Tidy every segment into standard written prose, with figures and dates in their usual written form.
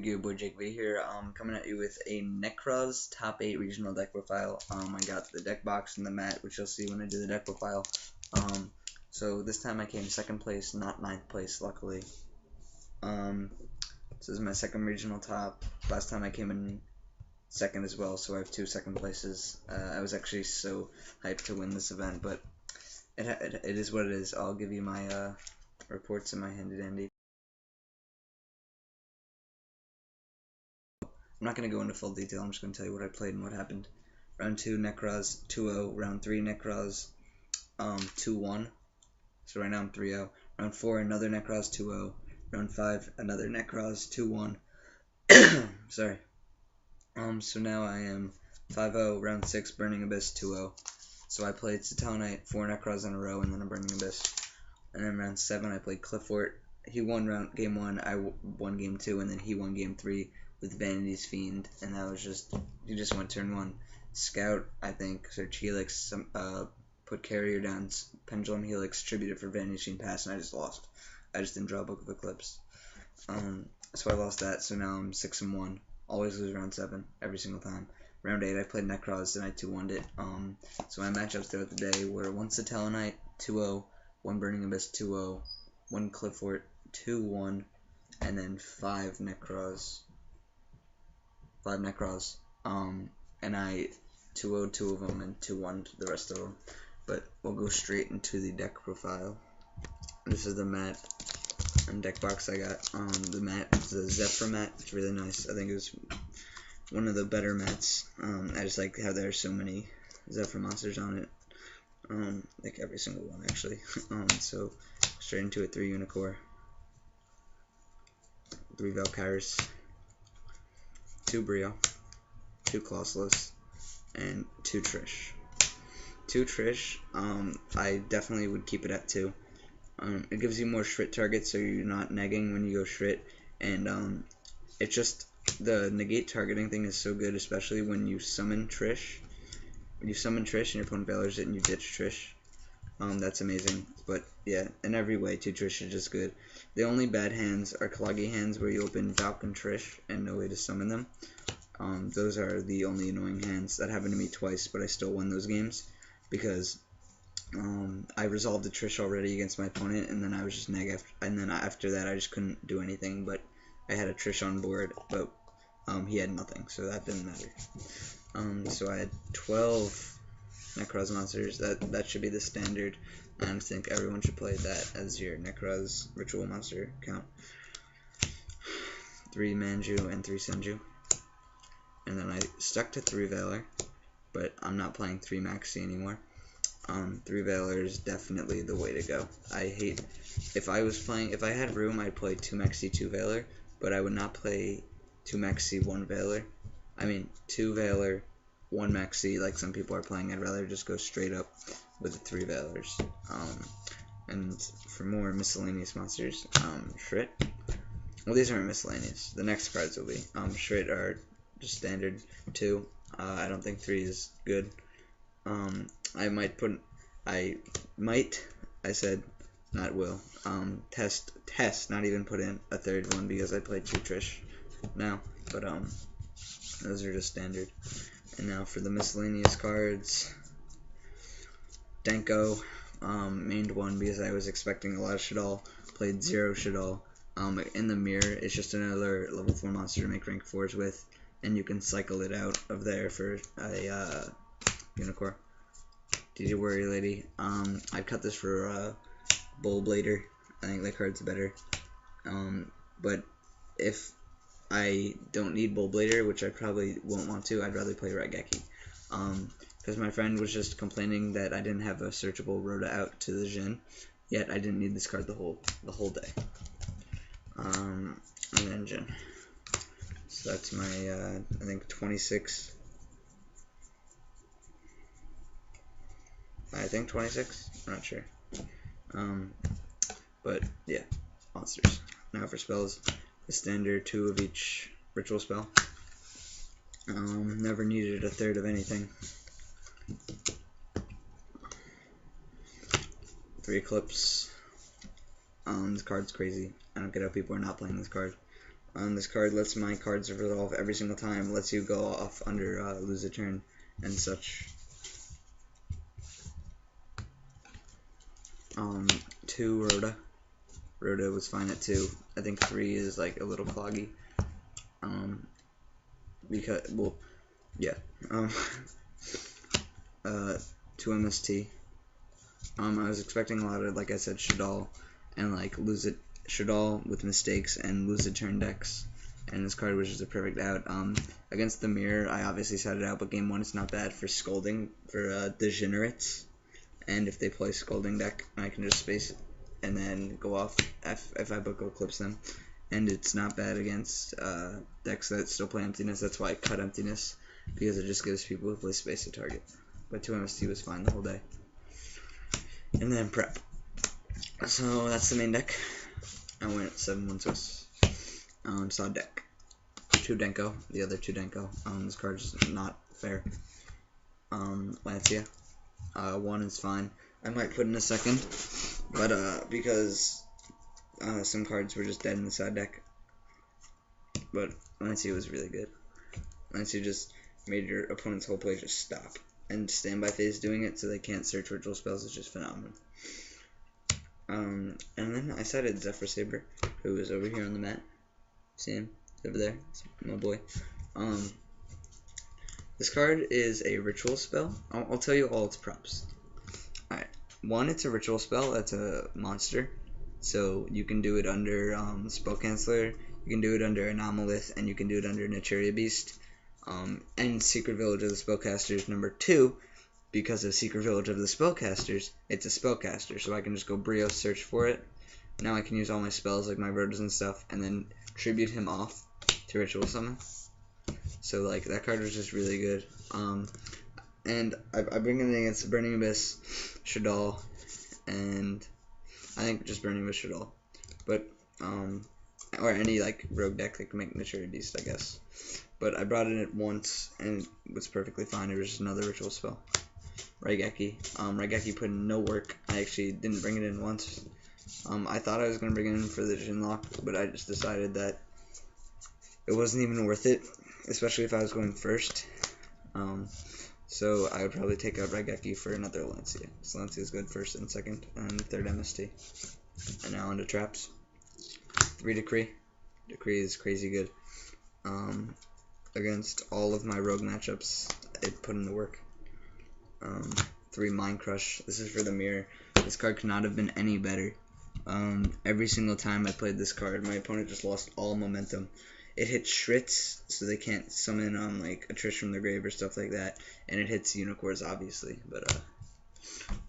you, boy Jake V here. Coming at you with a Nekroz top 8 regional deck profile. I got the deck box and the mat, which you'll see when I do the deck profile. So this time I came second place, not ninth place, luckily. This is my second regional top. Last time I came in second as well, so I have 2 second places. I was actually so hyped to win this event, but it is what it is. I'll give you my reports in my handy dandy. I'm not going to go into full detail, I'm just going to tell you what I played and what happened. Round 2, Nekroz, 2-0. Round 3, Nekroz, 2-1. So right now I'm 3-0. Round 4, another Nekroz, 2-0. Round 5, another Nekroz, 2-1. Sorry. So now I am 5-0. Round 6, Burning Abyss, 2-0. So I played Satellarknight, 4 Nekroz in a row, and then a Burning Abyss. And then round 7, I played Qliphort. He won game 1, I won game 2, and then he won game 3 with Vanity's Fiend, and that was just, he just went turn 1. Scout, I think, search Helix, put Carrier down, Pendulum Helix, tributed for Vanity's Fiend pass, and I just lost. I just didn't draw a Book of Eclipse. So I lost that, so now I'm 6-1. Always lose round 7, every single time. Round 8, I played Nekroz, and I 2-1'd it. So my matchups throughout the day were 1 Satellarknight, 2-0, 1 Burning Abyss, 2-0, 1 Qliphort, 2-1, and then 5 Nekroz. And I 2-0'd 2 of them and 2-1'd the rest of them. But we'll go straight into the deck profile. This is the mat and deck box I got. The mat is the Zephyr mat. It's really nice. I think it's one of the better mats. I just like how there's so many Zephyr monsters on it. Like every single one actually. So straight into it: 3 Unicorn, 3 Valkyries, 2 Brio, 2 Colossus, and 2 Trish. 2 Trish, I definitely would keep it at 2. It gives you more Shrit targets, so you're not negging when you go Shrit, and it's just, the negate targeting thing is so good, especially when you summon Trish. When you summon Trish and your opponent Valliere it and you ditch Trish, that's amazing. But yeah, in every way, 2 Trish is just good. The only bad hands are Kalagi hands, where you open Falcon Trish and no way to summon them. Those are the only annoying hands. That happened to me twice, but I still won those games because I resolved the Trish already against my opponent, and then I was just neg after that I just couldn't do anything. But I had a Trish on board, but he had nothing, so that didn't matter. So I had 12 Nekroz monsters. That should be the standard. I think everyone should play that as your Nekroz ritual monster count. 3 Manju and 3 Senju. And then I stuck to 3 Valor, but I'm not playing 3 Maxi anymore. 3 Valor is definitely the way to go. If I had room, I'd play 2 Maxi, 2 Valor, but I would not play 2 Maxi, 1 Valor. I mean, 2 Valor, 1 Maxi, like some people are playing. I'd rather just go straight up with the 3 Valors. And for more miscellaneous monsters, Shrit. Well, these aren't miscellaneous. The next cards will be. Shrit are just standard 2. I don't think 3 is good. I said, not will. Test, not even put in a 3rd one because I played 2 Trish now. But, those are just standard. And now for the miscellaneous cards. Denko, mained 1 because I was expecting a lot of Shaddoll. Played 0 Shaddoll. In the mirror, it's just another level 4 monster to make rank 4s with, and you can cycle it out of there for a Unicorn. Did you worry, lady? I'd cut this for Bull Blader. I think that card's better. But if I don't need Bull Blader, which I probably won't want to, I'd rather play Raigeki. Because my friend was just complaining that I didn't have a searchable Rhoda out to the Jin, yet I didn't need this card the whole day. And then Jin. So that's my, I think 26. I think 26. I'm not sure. But yeah, monsters. Now for spells, the standard 2 of each ritual spell. Never needed a 3rd of anything. 3 Eclipse. This card's crazy. I don't get how people are not playing this card. This card lets my cards resolve every single time, lets you go off under lose a turn and such. 2 Rhoda. Rhoda was fine at 2. I think 3 is like a little cloggy. Because, well, yeah. 2 MST. I was expecting a lot of, like I said, Shadal and like Shadal with mistakes and lose a turn decks. And this card was just a perfect out. Against the Mirror, I obviously set it out, but game 1 it's not bad for Scolding, for Degenerates. And if they play Scolding deck, I can just space it and then go off if I book Eclipse them. And it's not bad against decks that still play Emptiness. That's why I cut Emptiness, because it just gives people who play space a target. But 2 MST was fine the whole day. And then Prep. So that's the main deck. I went 7-1 Swiss. Saw deck. 2 Denko, the other 2 Denko. This card's not fair. Lancia. 1 is fine. I might put in a second, but because some cards were just dead in the side deck. But Lancia was really good. Lancia just made your opponent's whole play just stop. And standby phase doing it so they can't search ritual spells is just phenomenal. And then I cited Zephyr Saber, who is over here on the mat. See him? Over there. It's my boy. This card is a ritual spell. I'll tell you all its props. Alright. 1, it's a ritual spell. That's a monster. So you can do it under Spell Canceller, you can do it under Anomalith, and you can do it under Naturia Beast. And Secret Village of the Spellcasters number 2, because of Secret Village of the Spellcasters, it's a spellcaster, so I can just go Brio search for it. Now I can use all my spells, like my Rhodas and stuff, and then tribute him off to Ritual Summon. So like that card was just really good. And I bring it against the Burning Abyss, Shadal, and I think just Burning Abyss Shadal. But or any like rogue deck that can make Naturia Beast, I guess. But I brought it in once and it was perfectly fine. It was just another ritual spell. Raigeki. Raigeki put in no work. I actually didn't bring it in once. I thought I was going to bring it in for the Jinlock, but I just decided that it wasn't even worth it, especially if I was going first. So I would probably take out Raigeki for another Lancia. So Lancia is good first and second, and third MST. And now onto traps. 3 Decree. Decree is crazy good. Against all of my rogue matchups, it put in the work. 3 Mind Crush. This is for the Mirror. This card could not have been any better. Every single time I played this card, my opponent just lost all momentum. It hits Shrits, so they can't summon like a Trish from their grave or stuff like that, and it hits Unicorns obviously. But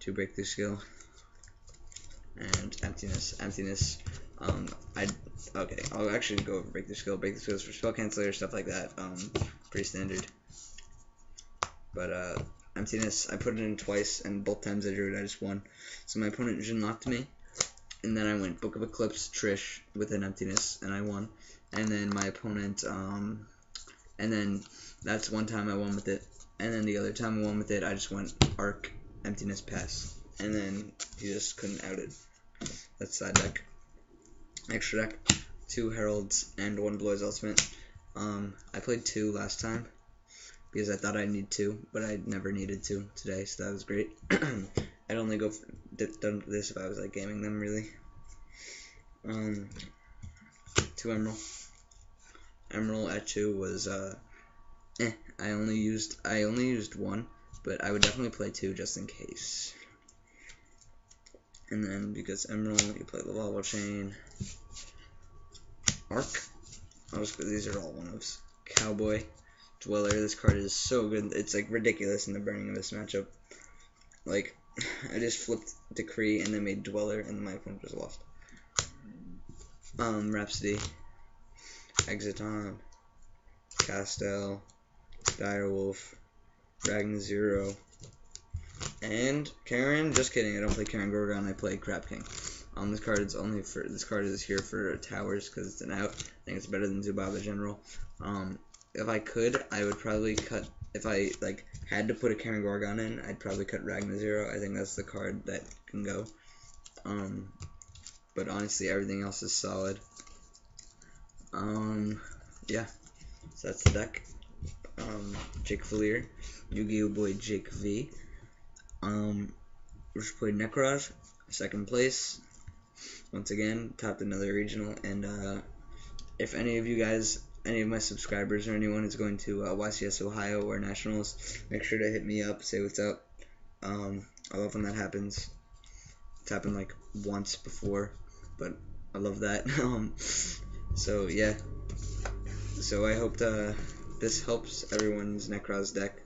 2 Breakthrough Skill and Emptiness. Okay, I'll actually go over Breakthrough Skill. Breakthrough Skills for Spell Canceller, stuff like that. Pretty standard. But Emptiness, I put it in twice, and both times I drew it, I just won. So my opponent Jinlocked me, and then I went Book of Eclipse, Trish with an Emptiness, and I won. And then my opponent, and then that's one time I won with it. And then the other time I won with it, I just went Arc, Emptiness, Pass. And then he just couldn't out it. That's side deck. Extra deck, 2 Heralds and 1 Blood's Ultimate. I played 2 last time because I thought I'd need 2, but I never needed 2 today, so that was great. I'd only go done this if I was like gaming them really. 2 Emerald. Emerald at 2 was I only used 1, but I would definitely play 2 just in case. And then because Emerald, you play Lavalval Chain. Arc. These are all 1-ofs. Cowboy. Dweller. This card is so good. It's like ridiculous in the Burning Abyss matchup. Like, I just flipped Decree and then made Dweller, and then my opponent just lost. Rhapsody. Exiton. Castel. Direwolf. Ragnar Zero. And Karen. Just kidding. I don't play Karen Gorgon. I play Crab King. This card is here for towers because it's an out. I think it's better than Zubaba General. If I could, I would probably cut. If I like had to put a Karen Gorgon in, I'd probably cut Ragnar Zero. I think that's the card that can go. But honestly, everything else is solid. Yeah, so that's the deck. Jake Valliere, Yu-Gi-Oh boy Jake V. We just played Nekroz, second place. Once again, topped another regional, and if any of you guys, any of my subscribers or anyone is going to YCS Ohio or Nationals, make sure to hit me up, say what's up. I love when that happens. It's happened like once before, but I love that. So yeah, so I hope this helps everyone's Nekroz deck,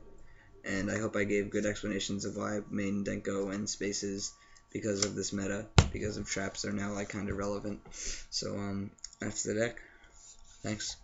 and I hope I gave good explanations of why main Denko and spaces, because of this meta, because of traps, are now like kind of relevant. So that's the deck. Thanks.